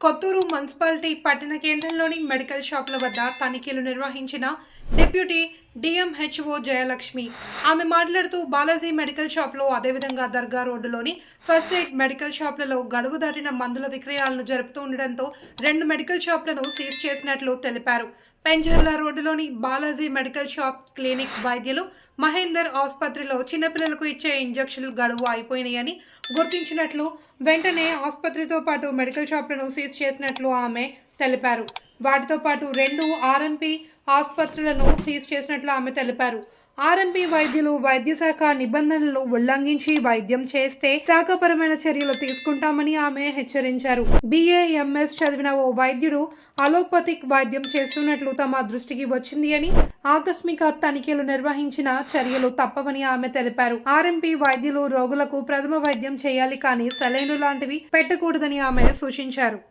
Kotturu municipality పట్టణ కేంద్రంలోని medical షాపుల వద్ద తనిఖీలు నిర్వహించిన డిప్యూటీ డిఎంహెచ్ఓ జయలక్ష్మి. ఆమె మాట్లాడుతూ బాలాజీ మెడికల్ షాప్లో అదేవిధంగా దర్గా రోడ్డులోని ఫస్ట్ ఎయిడ్ మెడికల్ షాపులలో గడువు దాటిన మందుల విక్రయాలను జరుపుతూ ఉండడంతో 2 మెడికల్ షాపులను సీజ్ చేసినట్లు తెలిపారు. పెంజర్ల రోడ్డులోని బాలాజీ మెడికల్ షాప్ క్లినిక్ వైద్యులు మహేందర్ ఆసుపత్రిలో చిన్నపిల్లలకు ఇచ్చే ఇంజెక్షన్లు గడువు అయిపోయినాయని గుర్తించినట్లు వెంటనే ఆసుపత్రితో పాటు మెడికల్ షాపులను సీజ్ చేసినట్లు ఆమె తెలిపారు. వాటితో పాటు 2 ఆర్ఎంపీ ఆసుపత్రులను సీజ్ చేసినట్లు ఆమె తెలిపారు. ఆర్ఎంపీ వైద్యులు వైద్య శాఖ నిబంధనలను ఉల్లంఘించి వైద్యం చేస్తే శాఖపరమైన చర్యలు తీసుకుంటామని ఆమె హెచ్చరించారు. BAMS చదివిన ఓ వైద్యుడు అలోపతిక్ వైద్యం చేస్తున్నట్లు తమ దృష్టికి వచ్చింది అని, ఆకస్మిక తనిఖీలు నిర్వహించిన చర్యలు తప్పవని ఆమె తెలిపారు. ఆర్ఎంపీ వైద్యులు రోగులకు ప్రథమ వైద్యం చేయాలి కానీ సెలైను లాంటివి పెట్టకూడదని ఆమె సూచించారు.